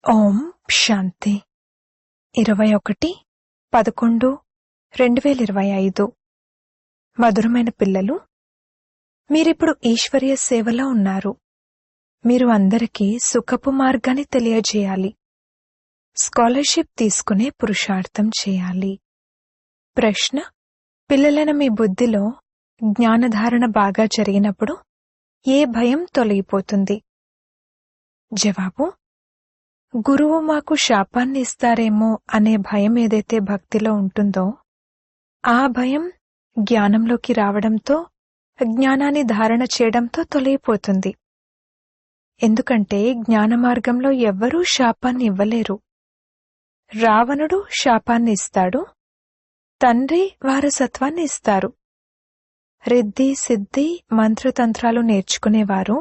ఓం శాంతి 21/11/2025 మధురమైన పిల్లలు, మీరిప్పుడు ఈశ్వరీయ సేవలో ఉన్నారు. మీరు అందరికీ సుఖపు మార్గాన్ని తెలియజేయాలి. స్కాలర్షిప్ తీసుకునే పురుషార్థం చేయాలి. ప్రశ్న: పిల్లలైన మీ బుద్ధిలో జ్ఞానధారణ బాగా జరిగినప్పుడు ఏ భయం తొలగిపోతుంది? జవాబు: గురువు మాకు శాపాన్ని ఇస్తారేమో అనే భయం ఏదైతే భక్తిలో ఉంటుందో, ఆ భయం జ్ఞానంలోకి రావడంతో, జ్ఞానాన్ని ధారణ చేయడంతో తొలగిపోతుంది. ఎందుకంటే జ్ఞాన మార్గంలో ఎవ్వరూ శాపాన్ని ఇవ్వలేరు. రావణుడు శాపాన్ని ఇస్తాడు, తండ్రి వారసత్వాన్ని ఇస్తారు. రిద్ధి సిద్ధి మంత్రతంత్రాలు నేర్చుకునేవారు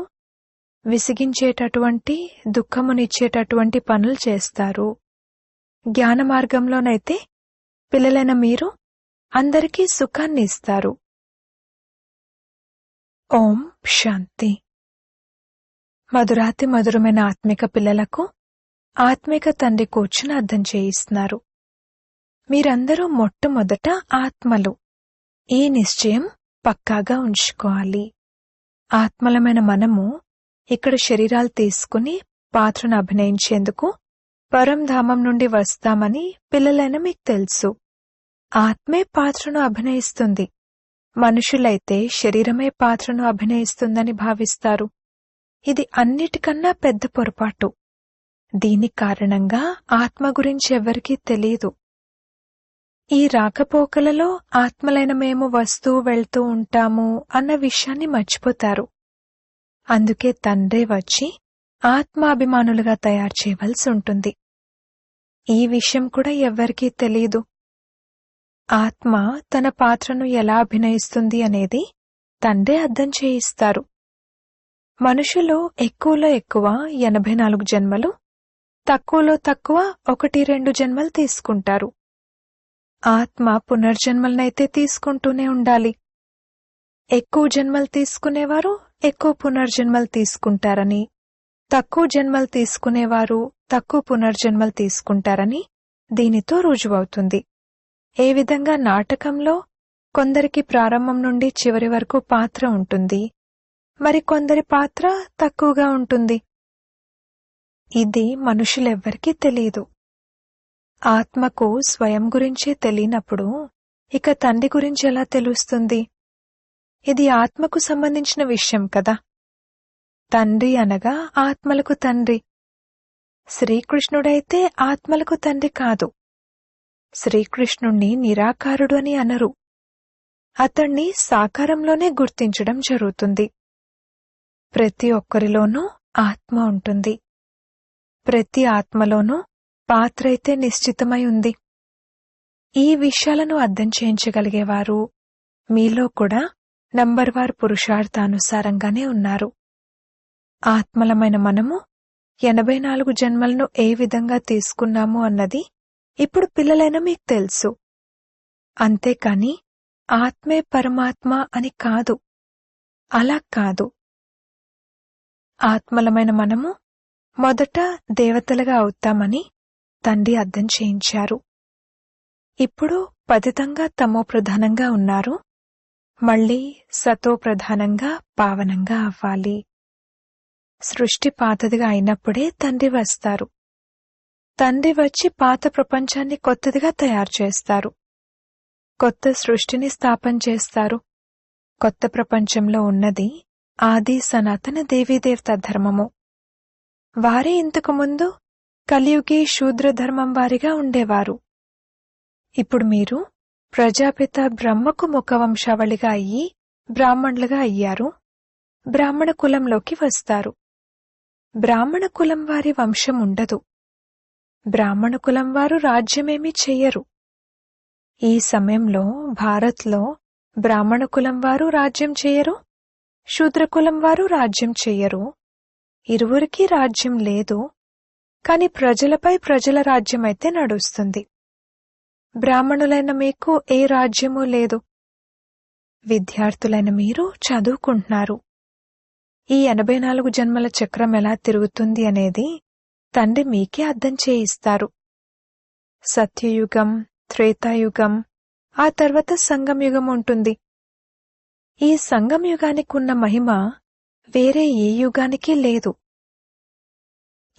విసిగించేటటువంటి, దుఃఖమునిచ్చేటటువంటి పనులు చేస్తారు. జ్ఞాన మార్గంలోనైతే పిల్లలైన మీరు అందరికీ సుఖాన్ని ఇస్తారు. ఓం శాంతి. మధురాతి మధురమైన ఆత్మిక పిల్లలకు ఆత్మిక తండ్రి కూర్చుని అర్థం చేయిస్తున్నారు. మీరందరూ మొట్టమొదట ఆత్మలు. ఈ నిశ్చయం పక్కాగా ఉంచుకోవాలి. ఆత్మలమైన మనము ఇక్కడ శరీరాలు తీసుకుని పాత్రను అభినయించేందుకు పరంధామం నుండి వస్తామని పిల్లలైన మీకు తెలుసు. ఆత్మే పాత్రను అభినయిస్తుంది. మనుషులైతే శరీరమే పాత్రను అభినయిస్తుందని భావిస్తారు. ఇది అన్నిటికన్నా పెద్ద పొరపాటు. దీని కారణంగా ఆత్మ గురించి ఎవరికీ తెలియదు. ఈ రాకపోకలలో ఆత్మలైన మేము వస్తూ వెళ్తూ ఉంటాము అన్న విషయాన్ని మర్చిపోతారు. అందుకే తండ్రే వచ్చి ఆత్మాభిమానులుగా తయారు చేయవలసి ఉంటుంది. ఈ విషయం కూడా ఎవ్వరికీ తెలియదు. ఆత్మ తన పాత్రను ఎలా అభినయిస్తుంది అనేది తండ్రే అర్థం చేయిస్తారు. మనుషులు ఎక్కువలో ఎక్కువ 84 జన్మలు, తక్కువలో తక్కువ 1-2 జన్మలు తీసుకుంటారు. ఆత్మ పునర్జన్మలనైతే తీసుకుంటూనే ఉండాలి. ఎక్కువ జన్మలు తీసుకునేవారు ఎక్కువ పునర్జన్మలు తీసుకుంటారని, తక్కువ జన్మలు తీసుకునేవారు తక్కువ పునర్జన్మలు తీసుకుంటారని దీనితో రుజువవుతుంది. ఏ విధంగా నాటకంలో కొందరికి ప్రారంభం నుండి చివరి వరకు పాత్ర ఉంటుంది, మరి కొందరి పాత్ర తక్కువగా ఉంటుంది. ఇది మనుషులెవ్వరికీ తెలియదు. ఆత్మకు స్వయం గురించే తెలియనప్పుడు ఇక తండ్రి గురించి ఎలా తెలుస్తుంది? ఇది ఆత్మకు సంబంధించిన విషయం కదా. తండ్రి అనగా ఆత్మలకు తండ్రి. శ్రీకృష్ణుడైతే ఆత్మలకు తండ్రి కాదు. శ్రీకృష్ణుణ్ణి నిరాకారుడు అని అనరు. అతణ్ణి సాకారంలోనే గుర్తించడం జరుగుతుంది. ప్రతి ఒక్కరిలోనూ ఆత్మ ఉంటుంది. ప్రతి ఆత్మలోనూ పాత్ర అయితే నిశ్చితమై ఉంది. ఈ విషయాలను అర్థం చేయించగలిగేవారు మీలో కూడా నంబర్వార్ పురుషార్థానుసారంగానే ఉన్నారు. ఆత్మలమైన మనము 84 జన్మలను ఏ విధంగా తీసుకున్నాము అన్నది ఇప్పుడు పిల్లలైన మీకు తెలుసు. అంతేకాని ఆత్మే పరమాత్మ అని కాదు. అలా కాదు. ఆత్మలమైన మనము మొదట దేవతలుగా అవుతామని తండ్రి అర్థం చేయించారు. ఇప్పుడు పతితంగా తమో ప్రధానంగా ఉన్నారు. మళ్లీ సతో ప్రధానంగా పావనంగా అవ్వాలి. సృష్టి పాతదిగా అయినప్పుడే తండ్రి వస్తారు. తండ్రి వచ్చి పాత ప్రపంచాన్ని కొత్తదిగా తయారు చేస్తారు. కొత్త సృష్టిని స్థాపన చేస్తారు. కొత్త ప్రపంచంలో ఉన్నది ఆది సనాతన దేవీదేవతా ధర్మము. వారే ఇంతకు ముందు కలియుగి శూద్ర ధర్మం వారిగా ఉండేవారు. ఇప్పుడు మీరు ప్రజాపిత బ్రహ్మకు ముఖవంశావళిగా అయ్యి బ్రాహ్మణులుగా అయ్యారు. బ్రాహ్మణ కులంలోకి వస్తారు. బ్రాహ్మణ కులం వారి వంశం ఉండదు. బ్రాహ్మణ కులం వారు రాజ్యమేమీ చెయ్యరు. ఈ సమయంలో భారత్లో బ్రాహ్మణ కులం వారు రాజ్యం చెయ్యరు, శూద్రకులం వారు రాజ్యం చెయ్యరు. ఇరువురికీ రాజ్యం లేదు. కాని ప్రజలపై ప్రజల రాజ్యమైతే నడుస్తుంది. బ్రాహ్మణులైన మీకు ఏ రాజ్యమూ లేదు. విద్యార్థులైన మీరు చదువుకుంటున్నారు. ఈ 84 జన్మల చక్రం ఎలా తిరుగుతుంది అనేది తండ్రి మీకే అర్థం చేయిస్తారు. సత్యయుగం, త్రేతాయుగం, ఆ తర్వాత సంగమయుగం ఉంటుంది. ఈ సంగమయుగానికున్న మహిమ వేరే ఏ యుగానికి లేదు.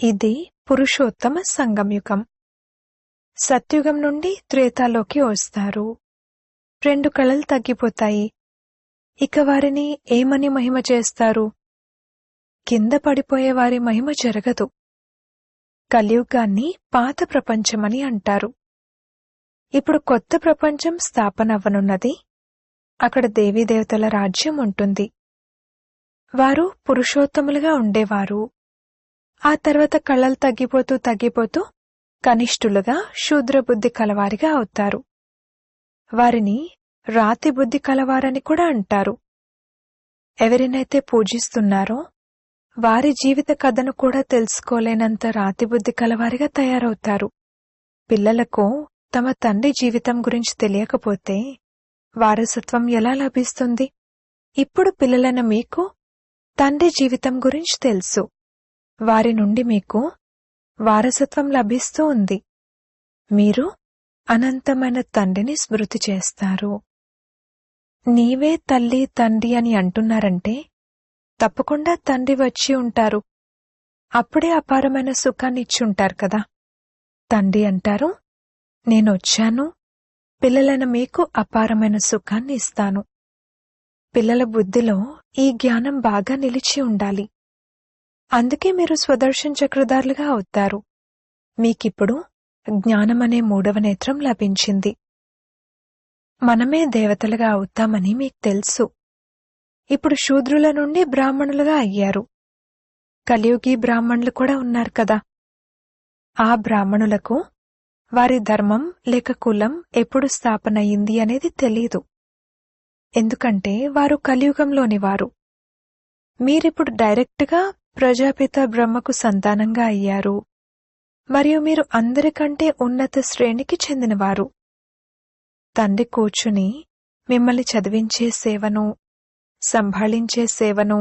ఇది పురుషోత్తమ సంగమయుగం. సత్యుగం నుండి త్రేతాలోకి వస్తారు. 2 కళలు తగ్గిపోతాయి. ఇక వారిని ఏమని మహిమ చేస్తారు? కింద పడిపోయే వారి మహిమ జరగదు. కలియుగాన్ని పాత ప్రపంచమని అంటారు. ఇప్పుడు కొత్త ప్రపంచం స్థాపన అవ్వనున్నది. అక్కడ దేవీదేవతల రాజ్యం ఉంటుంది. వారు పురుషోత్తములుగా ఉండేవారు. ఆ తర్వాత కళలు తగ్గిపోతూ కనిష్ఠులుగా శూద్రబుద్ధి కలవారిగా అవుతారు. వారిని రాతి బుద్ధి కలవారని కూడా అంటారు. ఎవరినైతే పూజిస్తున్నారో వారి జీవిత కథను కూడా తెలుసుకోలేనంత రాతిబుద్ధి కలవారిగా తయారవుతారు. పిల్లలకు తమ తండ్రి జీవితం గురించి తెలియకపోతే వారసత్వం ఎలా లభిస్తుంది? ఇప్పుడు పిల్లలైన మీకు తండ్రి జీవితం గురించి తెలుసు. వారి నుండి మీకు వారసత్వం లభిస్తూ ఉంది. మీరు అనంతమైన తండ్రిని స్మృతి చేస్తారు. నీవే తల్లి, తండ్రి అని అంటున్నారంటే తప్పకుండా తండ్రి వచ్చి ఉంటారు. అప్పుడే అపారమైన సుఖాన్ని ఇచ్చుంటారు కదా. తండ్రి అంటారు, నేనొచ్చాను, పిల్లలైన మీకు అపారమైన సుఖాన్ని ఇస్తాను. పిల్లల బుద్ధిలో ఈ జ్ఞానం బాగా నిలిచి ఉండాలి. అందుకే మీరు స్వదర్శన్ చక్రధారులుగా అవుతారు. మీకిప్పుడు జ్ఞానమనే 3వ నేత్రం లభించింది. మనమే దేవతలుగా అవుతామని మీకు తెలుసు. ఇప్పుడు శూద్రుల నుండి బ్రాహ్మణులుగా అయ్యారు. కలియుగి బ్రాహ్మణులు కూడా ఉన్నారు కదా. ఆ బ్రాహ్మణులకు వారి ధర్మం లేక కులం ఎప్పుడు స్థాపనయింది అనేది తెలీదు. ఎందుకంటే వారు కలియుగంలోని వారు. మీరిప్పుడు డైరెక్ట్గా ప్రజాపిత బ్రహ్మకు సంతానంగా అయ్యారు. మరియు మీరు అందరికంటే ఉన్నత శ్రేణికి చెందినవారు. తండ్రి కూర్చుని మిమ్మల్ని చదివించే సేవను, సంభాళించే సేవను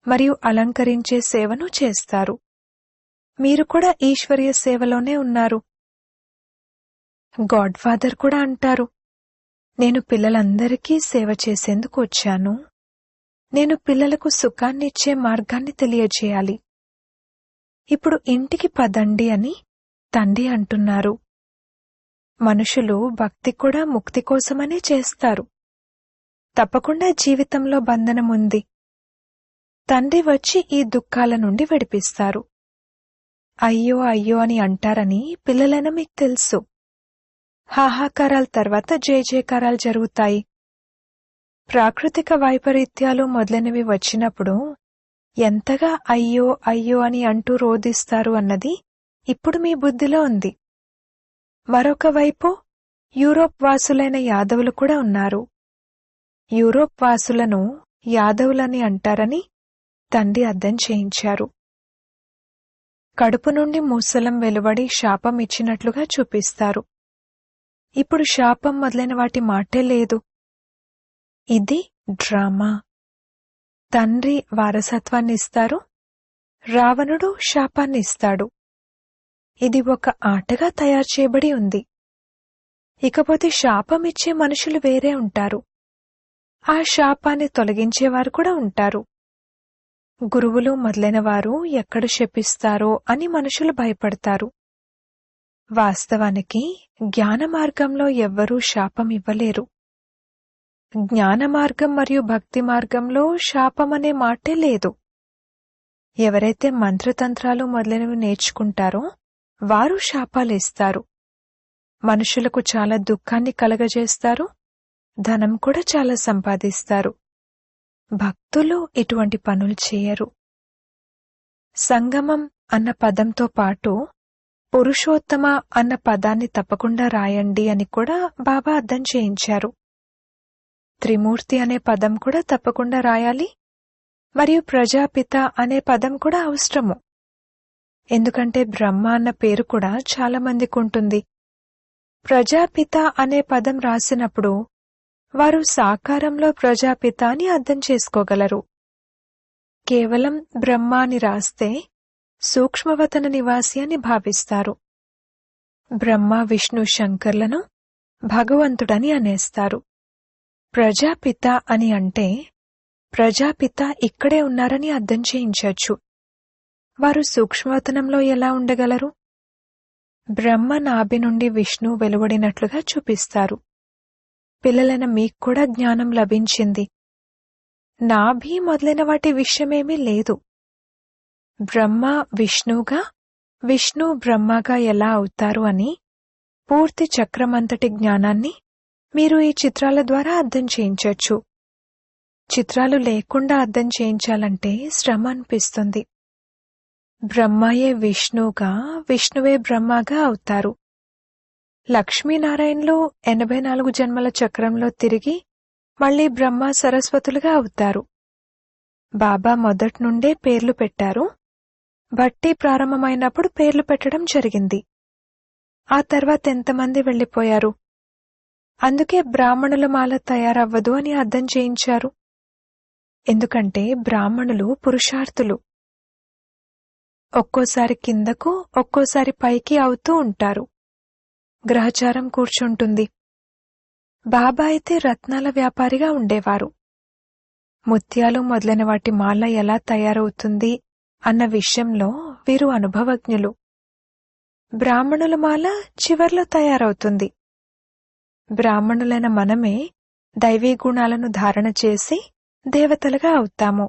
మరియు అలంకరించే సేవను చేస్తారు. మీరు కూడా ఈశ్వరీయ సేవలోనే ఉన్నారు. గాడ్ ఫాదర్ కూడా అంటారు, నేను పిల్లలందరికీ సేవ చేసేందుకు వచ్చాను. నేను పిల్లలకు సుఖాన్నిచ్చే మార్గాన్ని తెలియజేయాలి. ఇప్పుడు ఇంటికి పదండి అని తండ్రి అంటున్నారు. మనుషులు భక్తి కూడా ముక్తి కోసమనే చేస్తారు. తప్పకుండా జీవితంలో బంధనం ఉంది. తండ్రి వచ్చి ఈ దుఃఖాల నుండి విడిపిస్తారు. అయ్యో అయ్యో అని అంటారని పిల్లలైన మీకు తెలుసు. హాహాకారాల తర్వాత జయ జయకారాలు జరుగుతాయి. ప్రాకృతిక వైపరీత్యాలు మొదలైనవి వచ్చినప్పుడు ఎంతగా అయ్యో అయ్యో అని అంటూ రోదిస్తారు అన్నది ఇప్పుడు మీ బుద్ధిలో ఉంది. మరొక వైపు యూరోప్ వాసులైన యాదవులు కూడా ఉన్నారు. యూరోప్ వాసులను యాదవులని అంటారని తండ్రి అర్థం చేయించారు. కడుపు నుండి మూసలం వెలువడి శాపం ఇచ్చినట్లుగా చూపిస్తారు. ఇప్పుడు శాపం మొదలైన వాటి మాటే లేదు. ఇది డ్రామా. తండ్రి వారసత్వాన్ని ఇస్తారు, రావణుడు శాపాన్ని ఇస్తాడు. ఇది ఒక ఆటగా తయారు చేయబడి ఉంది. ఇకపోతే శాపం ఇచ్చే మనుషులు వేరే ఉంటారు. ఆ శాపాన్ని తొలగించేవారు కూడా ఉంటారు. గురువులు మొదలైన వారు ఎక్కడ శపిస్తారో అని మనుషులు భయపడతారు. వాస్తవానికి జ్ఞాన మార్గంలో ఎవ్వరూ శాపం ఇవ్వలేరు. జ్ఞాన మార్గం మరియు భక్తి మార్గంలో శాపమనే మాటే లేదు. ఎవరైతే మంత్రతంత్రాలు మొదలైనవి నేర్చుకుంటారో వారు శాపాలిస్తారు. మనుషులకు చాలా దుఃఖాన్ని కలగజేస్తారు, ధనం కూడా చాలా సంపాదిస్తారు. భక్తులు ఇటువంటి పనులు చేయరు. సంగమం అన్న పదంతో పాటు పురుషోత్తమ అన్న పదాన్ని తప్పకుండా రాయండి అని కూడా బాబా అర్థం చేయించారు. త్రిమూర్తి అనే పదం కూడా తప్పకుండా రాయాలి, మరియు ప్రజాపిత అనే పదం కూడా అవసరము. ఎందుకంటే బ్రహ్మ అన్న పేరు కూడా చాలా మందికి ఉంటుంది. ప్రజాపిత అనే పదం రాసినప్పుడు వారు సాకారంలో ప్రజాపిత అని అర్థం చేసుకోగలరు. కేవలం బ్రహ్మ అని రాస్తే సూక్ష్మవతన నివాసి అని భావిస్తారు. బ్రహ్మ, విష్ణు, శంకర్లను భగవంతుడని అనేస్తారు. ప్రజాపిత అని అంటే ప్రజాపిత ఇక్కడే ఉన్నారని అర్థం చేయించచ్చు. వారు సూక్ష్మవతనంలో ఎలా ఉండగలరు? బ్రహ్మ నాభి నుండి విష్ణు వెలువడినట్లుగా చూపిస్తారు. పిల్లలైన మీకు కూడా జ్ఞానం లభించింది. నాభి మొదలైన వాటి విషయమేమీ లేదు. బ్రహ్మ విష్ణుగా, విష్ణు బ్రహ్మగా ఎలా అవుతారు అని పూర్తి చక్రమంతటి జ్ఞానాన్ని మీరు ఈ చిత్రాల ద్వారా అర్థం చేయించచ్చు. చిత్రాలు లేకుండా అర్థం చేయించాలంటే శ్రమ అనిపిస్తుంది. బ్రహ్మయే విష్ణుగా, విష్ణువే బ్రహ్మగా అవుతారు. లక్ష్మీనారాయణలు 84 జన్మల చక్రంలో తిరిగి మళ్లీ బ్రహ్మ సరస్వతులుగా అవుతారు. బాబా మొదటి నుండే పేర్లు పెట్టారు. భట్టి ప్రారంభమైనప్పుడు పేర్లు పెట్టడం జరిగింది. ఆ తర్వాత ఎంతమంది వెళ్లిపోయారు. అందుకే బ్రాహ్మణుల మాల తయారవ్వదు అని అర్థం చేయించారు. ఎందుకంటే బ్రాహ్మణులు పురుషార్థులు. ఒక్కోసారి కిందకు, ఒక్కోసారి పైకి అవుతూ ఉంటారు. గ్రహచారం కూర్చుంటుంది. బాబా అయితే రత్నాల వ్యాపారిగా ఉండేవారు. ముత్యాలు మొదలైన వాటి మాల ఎలా తయారవుతుంది అన్న విషయంలో వీరు అనుభవజ్ఞులు. బ్రాహ్మణుల మాల చివర్లో తయారవుతుంది. బ్రాహ్మణులైన మనమే దైవీ గుణాలను ధారణ చేసి దేవతలుగా అవుతాము.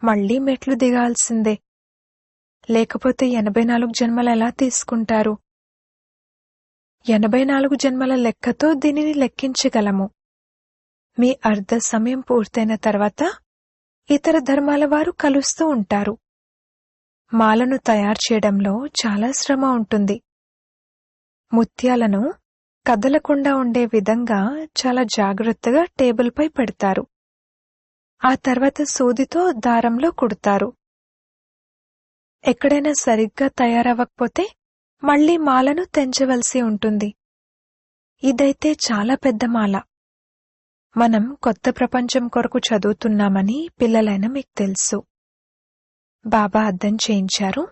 మళ్లీ మెట్లు దిగాల్సిందే. లేకపోతే 84 జన్మలు ఎలా తీసుకుంటారు? 84 జన్మల లెక్కతో దీనిని లెక్కించగలము. మీ అర్ధ సమయం పూర్తయిన తర్వాత ఇతర ధర్మాల వారు కలుస్తూ ఉంటారు. మాలను తయారు చేయడంలో చాలా శ్రమ ఉంటుంది. ముత్యాలను కదలకుండా ఉండే విధంగా చాలా జాగ్రత్తగా టేబుల్పై పెడతారు. ఆ తర్వాత సూదితో దారంలో కుడతారు. ఎక్కడైనా సరిగ్గా తయారవ్వకపోతే మళ్లీ మాలను తెంచవలసి ఉంటుంది. ఇదైతే చాలా పెద్ద మాల. మనం కొత్త ప్రపంచం కొరకు చదువుతున్నామని పిల్లలైన మీకు తెలుసు. బాబా అర్థం చేయించారు.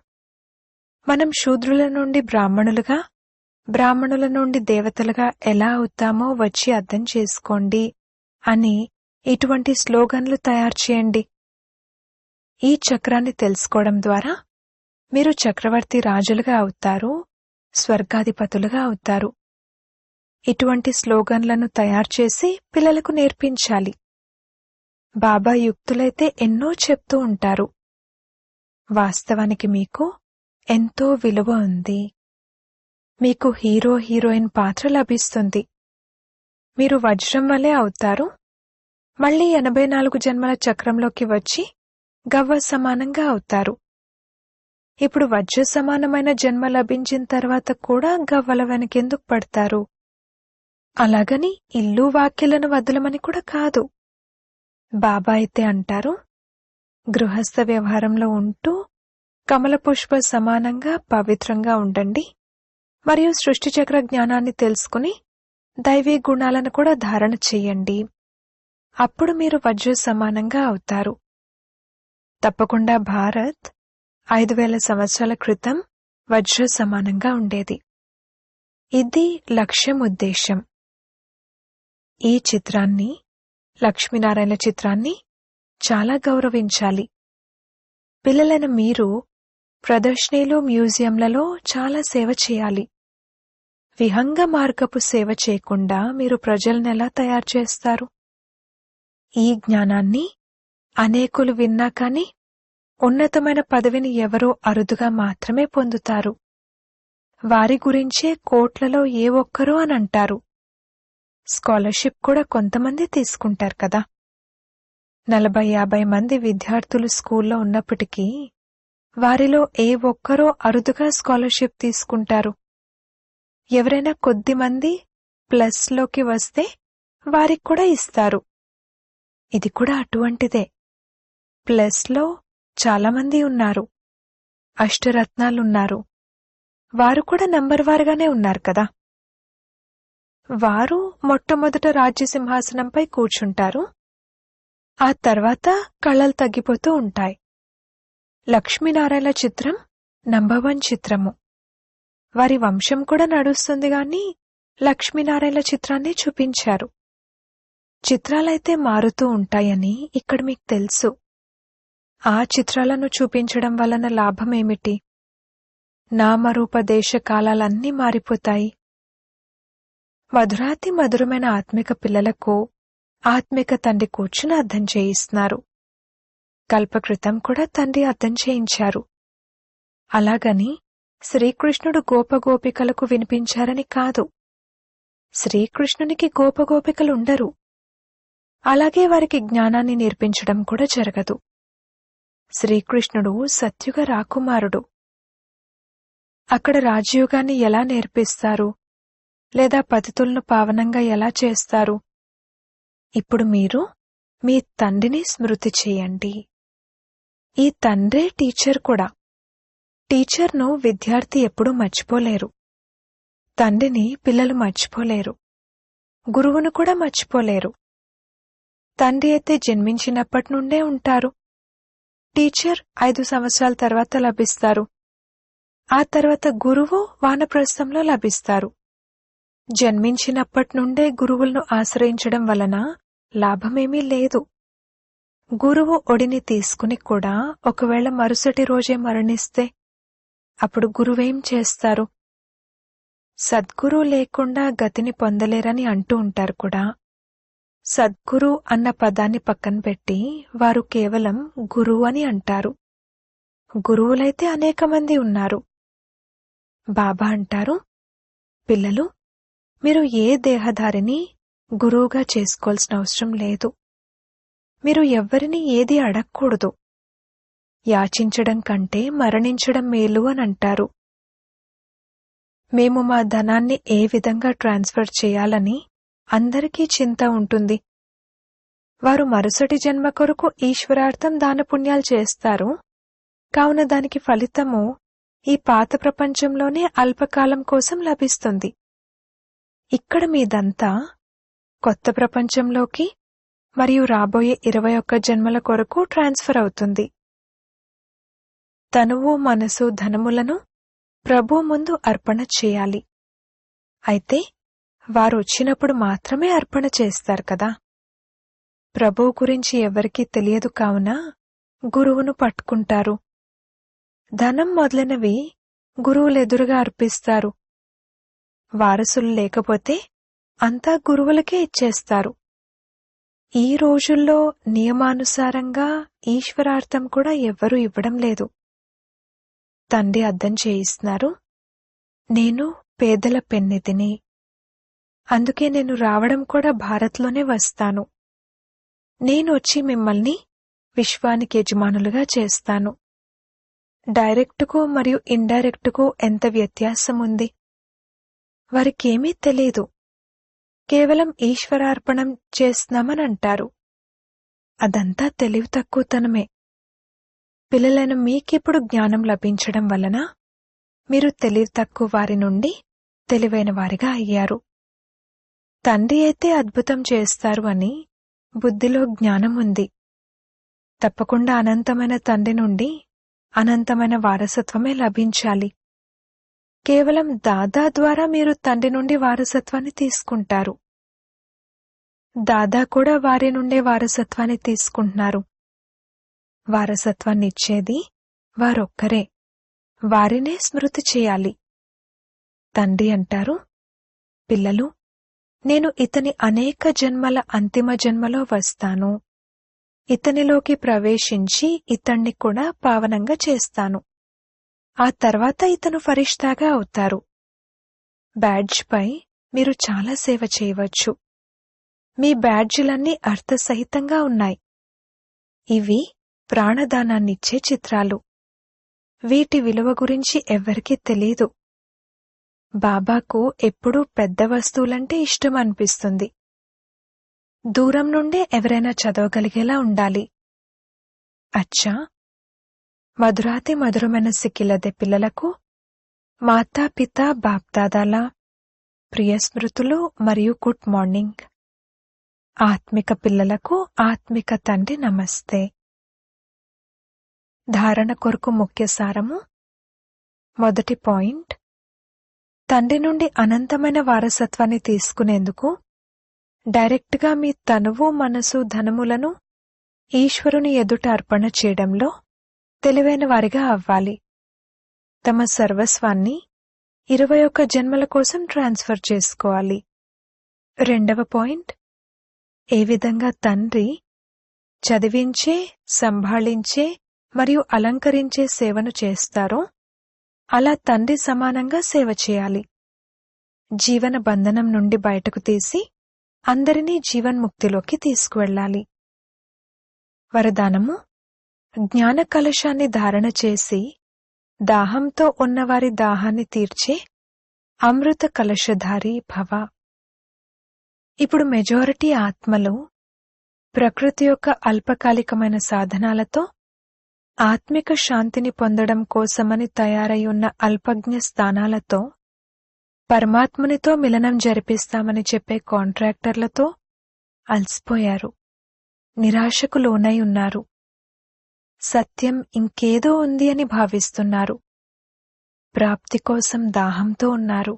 మనం శూద్రుల నుండి బ్రాహ్మణులుగా, బ్రాహ్మణుల నుండి దేవతలుగా ఎలా అవుతామో వచ్చి అర్థం చేసుకోండి అని ఇటువంటి స్లోగన్లు తయారు చేయండి. ఈ చక్రాన్ని తెలుసుకోవడం ద్వారా మీరు చక్రవర్తి రాజులుగా అవుతారు, స్వర్గాధిపతులుగా అవుతారు. ఇటువంటి స్లోగన్లను తయారు చేసి పిల్లలకు నేర్పించాలి. బాబా యుక్తులైతే ఎన్నో చెప్తూ ఉంటారు. వాస్తవానికి మీకు ఎంతో విలువ ఉంది. మీకు హీరో, హీరోయిన్ పాత్ర లభిస్తుంది. మీరు వజ్రం వలె అవుతారు. మళ్లీ 84 జన్మల చక్రంలోకి వచ్చి గవ్వ సమానంగా అవుతారు. ఇప్పుడు వజ్ర సమానమైన జన్మ లభించిన తర్వాత కూడా గవ్వల వెనకెందుకు పడతారు? అలాగని ఇల్లు వాక్యలను వదలమని కూడా కాదు. బాబా అయితే అంటారు, గృహస్థ వ్యవహారంలో ఉంటూ కమల పుష్ప సమానంగా పవిత్రంగా ఉండండి మరియు సృష్టిచక్ర జ్ఞానాన్ని తెలుసుకుని దైవీ గుణాలను కూడా ధారణ చెయ్యండి. అప్పుడు మీరు వజ్ర సమానంగా అవుతారు. తప్పకుండా భారత్ 5000 సంవత్సరాల క్రితం వజ్ర సమానంగా ఉండేది. ఇది లక్ష్యం, ఉద్దేశం. ఈ చిత్రాన్ని, లక్ష్మీనారాయణ చిత్రాన్ని చాలా గౌరవించాలి. పిల్లలైన మీరు ప్రదర్శనలు, మ్యూజియంలలో చాలా సేవ చేయాలి. విహంగ మార్గపు సేవ చేయకుండా మీరు ప్రజలను ఎలా తయారు చేస్తారు? ఈ జ్ఞానాన్ని అనేకులు విన్నా కాని ఉన్నతమైన పదవిని ఎవరో అరుదుగా మాత్రమే పొందుతారు. వారి గురించే కోట్లలో ఏ ఒక్కరో అని అంటారు. స్కాలర్షిప్ కూడా కొంతమంది తీసుకుంటారు కదా. 40-50 మంది విద్యార్థులు స్కూల్లో ఉన్నప్పటికీ వారిలో ఏ ఒక్కరో అరుదుగా స్కాలర్షిప్ తీసుకుంటారు. ఎవరైనా కొద్దిమంది ప్లస్లోకి వస్తే వారికి కూడా ఇస్తారు. ఇది కూడా అటువంటిదే. ప్లస్లో చాలామంది ఉన్నారు. అష్టరత్నాలున్నారు. వారు కూడా నంబర్ వారుగానే ఉన్నారు కదా. వారు మొట్టమొదట రాజ్యసింహాసనంపై కూర్చుంటారు. ఆ తర్వాత కళలు తగ్గిపోతూ ఉంటాయి. లక్ష్మీనారాయణ చిత్రం నంబర్ 1 చిత్రము. వారి వంశం కూడా నడుస్తుంది గాని లక్ష్మీనారాయణ చిత్రాన్ని చూపించారు. చిత్రాలైతే మారుతూ ఉంటాయని ఇక్కడ మీకు తెలుసు. ఆ చిత్రాలను చూపించడం వలన లాభమేమిటి? నామరూప దేశ కాలాలన్నీ మారిపోతాయి. మధురాతి మధురమైన ఆత్మిక పిల్లలకు ఆత్మిక తండ్రి కూర్చుని అర్థం చేయిస్తున్నారు. కల్పకృతం కూడా తండ్రి అర్థం చేయించారు. అలాగని శ్రీకృష్ణుడు గోపగోపికలకు వినిపించారని కాదు. శ్రీకృష్ణునికి గోపగోపికలుండరు. అలాగే వారికి జ్ఞానాన్ని నేర్పించడం కూడా జరగదు. శ్రీకృష్ణుడు సత్యుగ రాకుమారుడు. అక్కడ రాజయోగాన్ని ఎలా నేర్పిస్తారు, లేదా పతితులను పావనంగా ఎలా చేస్తారు? ఇప్పుడు మీరు మీ తండ్రిని స్మృతి చేయండి. ఈ తండ్రే టీచర్ కూడా. టీచర్ను విద్యార్థి ఎప్పుడూ మర్చిపోలేరు. తండ్రిని పిల్లలు మర్చిపోలేరు. గురువును కూడా మర్చిపోలేరు. తండ్రి అయితే జన్మించినప్పటి నుండే ఉంటారు. టీచర్ 5 సంవత్సరాల తర్వాత లభిస్తారు. ఆ తర్వాత గురువు వానప్రస్థంలో లభిస్తారు. జన్మించినప్పటి నుండే గురువులను ఆశ్రయించడం వలన లాభమేమీ లేదు. గురువు ఒడిని తీసుకుని కూడా ఒకవేళ మరుసటి రోజే మరణిస్తే అప్పుడు గురువేం చేస్తారు? సద్గురు లేకుండా గతిని పొందలేరని అంటూ ఉంటారు కూడా. సద్గురు అన్న పదాన్ని పక్కన పెట్టి వారు కేవలం గురువు అని అంటారు. గురువులైతే అనేక మంది ఉన్నారు. బాబా అంటారు, పిల్లలు, మీరు ఏ దేహధారిని గురువుగా చేసుకోవాల్సిన అవసరం లేదు. మీరు ఎవ్వరిని ఏది అడగకూడదు. యాచించడం కంటే మరణించడం మేలు అని అంటారు. మేము మా ధనాన్ని ఏ విధంగా ట్రాన్స్ఫర్ చేయాలని అందరికీ చింత ఉంటుంది. వారు మరుసటి జన్మ కొరకు ఈశ్వరార్థం దానపుణ్యాలు చేస్తారు. కావున దానికి ఫలితము ఈ పాత ప్రపంచంలోనే అల్పకాలం కోసం లభిస్తుంది. ఇక్కడ మీదంతా కొత్త ప్రపంచంలోకి మరియు రాబోయే 21 జన్మల కొరకు ట్రాన్స్ఫర్ అవుతుంది. తనువు, మనసు, ధనములను ప్రభు ముందు అర్పణ చేయాలి. అయితే వారు వచ్చినప్పుడు మాత్రమే అర్పణ చేస్తారు కదా. ప్రభువు గురించి ఎవరికీ తెలియదు కావున గురువును పట్టుకుంటారు. ధనం మొదలైనవి గురువులెదురుగా అర్పిస్తారు. వారసులు లేకపోతే అంతా గురువులకే ఇచ్చేస్తారు. ఈ రోజుల్లో నియమానుసారంగా ఈశ్వరార్థం కూడా ఎవ్వరూ ఇవ్వడం లేదు. తండ్రి అర్థం చేయిస్తున్నారు, నేను పేదల పెన్నిధిని. అందుకే నేను రావడం కూడా భారత్లోనే వస్తాను. నేను వచ్చి మిమ్మల్ని విశ్వానికి యజమానులుగా చేస్తాను. డైరెక్టుకు మరియు ఇండైరెక్టుకు ఎంత వ్యత్యాసం ఉంది? వారికేమీ తెలీదు. కేవలం ఈశ్వరార్పణం చేస్తున్నామని అంటారు. అదంతా తెలివి తక్కువతనమే. పిల్లలైన మీకిప్పుడు జ్ఞానం లభించడం వలన మీరు తెలివి తక్కువ వారి నుండి తెలివైన వారిగా అయ్యారు. తండ్రి అయితే అద్భుతం చేస్తారు అని బుద్ధిలో జ్ఞానం ఉంది. తప్పకుండా అనంతమైన తండ్రి నుండి అనంతమైన వారసత్వమే లభించాలి. కేవలం దాదా ద్వారా మీరు తండ్రి నుండి వారసత్వాన్ని తీసుకుంటారు. దాదా కూడా వారి నుండే వారసత్వాన్ని తీసుకుంటున్నారు. వారసత్వాన్ని ఇచ్చేది వారొక్కరే. వారినే స్మృతి చేయాలి. తండ్రి అంటారు, పిల్లలు, నేను ఇతని అనేక జన్మల అంతిమ జన్మలో వస్తాను. ఇతనిలోకి ప్రవేశించి ఇతన్ని కూడా పావనంగా చేస్తాను. ఆ తర్వాత ఇతను ఫరిష్తాగా అవుతారు. బ్యాడ్జ్పై మీరు చాలా సేవ చేయవచ్చు. మీ బ్యాడ్జులన్నీ అర్థసహితంగా ఉన్నాయి. ఇవి ప్రాణదానాన్నిచ్చే చిత్రాలు. వీటి విలువ గురించి ఎవ్వరికీ తెలీదు. బాబాకు ఎప్పుడూ పెద్ద వస్తువులంటే ఇష్టం అనిపిస్తుంది. దూరం నుండే ఎవరైనా చదవగలిగేలా ఉండాలి. అచ్చా, మధురాతి మధురమైన సిక్కిలదే పిల్లలకు మాతాపితా బాప్దాదాల ప్రియ స్మృతులు మరియు గుడ్ మార్నింగ్. ఆత్మిక పిల్లలకు ఆత్మిక తండ్రి నమస్తే. ధారణ కొరకు ముఖ్య సారము. మొదటి పాయింట్, తండ్రి నుండి అనంతమైన వారసత్వాన్ని తీసుకునేందుకు డైరెక్ట్గా మీ తనువు, మనసు, ధనములను ఈశ్వరుని ఎదుట అర్పణ చేయడంలో తెలివైన వారిగా అవ్వాలి. తమ సర్వస్వాన్ని 21 జన్మల కోసం ట్రాన్స్ఫర్ చేసుకోవాలి. రెండవ పాయింట్, ఏ విధంగా తండ్రి చదివించే, సంభాళించే మరియు అలంకరించే సేవను చేస్తారో అలా తండ్రి సమానంగా సేవ చేయాలి. జీవన బంధనం నుండి బయటకు తీసి అందరినీ జీవన్ముక్తిలోకి తీసుకువెళ్ళాలి. వరదానము, జ్ఞాన కలశాన్ని ధారణ చేసి దాహంతో ఉన్నవారి దాహాన్ని తీర్చే అమృత కలశధారి భవ. ఇప్పుడు మెజారిటీ ఆత్మలు ప్రకృతి యొక్క అల్పకాలికమైన సాధనాలతో ఆత్మిక శాంతిని పొందడం కోసమని తయారై ఉన్న అల్పజ్ఞ స్థానాలతో, పరమాత్మునితో మిలనం జరిపిస్తామని చెప్పే కాంట్రాక్టర్లతో అలసిపోయారు, నిరాశకు లోనై ఉన్నారు. సత్యం ఇంకేదో ఉంది అని భావిస్తున్నారు. ప్రాప్తి కోసం దాహంతో ఉన్నారు.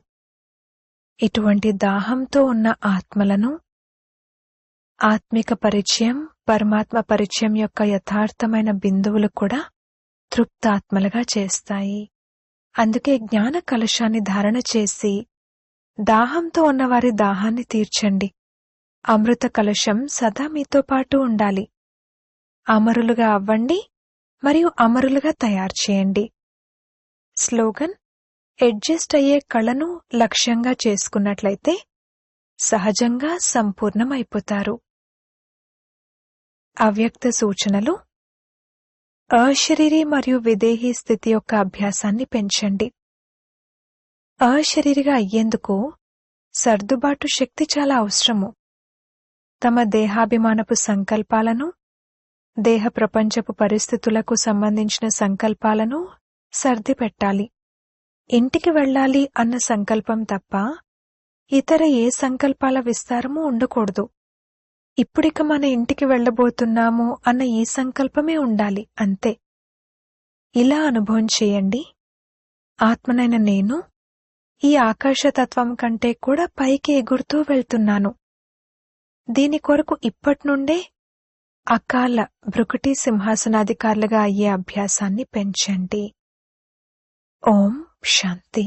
ఇటువంటి దాహంతో ఉన్న ఆత్మలను ఆత్మిక పరిచయం, పరమాత్మ పరిచయం యొక్క యథార్థమైన బిందువులు కూడా తృప్తాత్మలుగా చేస్తాయి. అందుకే జ్ఞాన కలశాన్ని ధారణ చేసి దాహంతో ఉన్నవారి దాహాన్ని తీర్చండి. అమృత కలశం సదా మీతో పాటు ఉండాలి. అమరులుగా అవ్వండి మరియు అమరులుగా తయారు చేయండి. స్లోగన్, అడ్జస్ట్ అయ్యే కళను లక్ష్యంగా చేసుకున్నట్లయితే సహజంగా సంపూర్ణమైపోతారు. అవ్యక్త సూచనలు. అశరీరి మరియు విదేహీ స్థితి యొక్క అభ్యాసాన్ని పెంచండి. అశరీరిగా అయ్యేందుకు సర్దుబాటు శక్తి చాలా అవసరము. తమ దేహాభిమానపు సంకల్పాలను, దేహ ప్రపంచపు పరిస్థితులకు సంబంధించిన సంకల్పాలను సర్దిపెట్టాలి. ఇంటికి వెళ్ళాలి అన్న సంకల్పం తప్ప ఇతర ఏ సంకల్పాల విస్తారమూ ఉండకూడదు. ఇప్పుడిక మన ఇంటికి వెళ్ళబోతున్నాము అన్న ఈ సంకల్పమే ఉండాలి, అంతే. ఇలా అనుభవం చేయండి. ఆత్మనైన నేను ఈ ఆకాశతత్వం కంటే కూడా పైకి ఎగురుతూ వెళ్తున్నాను. దీని కొరకు ఇప్పట్నుండే అకాల భృకుటి సింహాసనాధికారులుగా అయ్యే అభ్యాసాన్ని పెంచండి. ఓం శాంతి.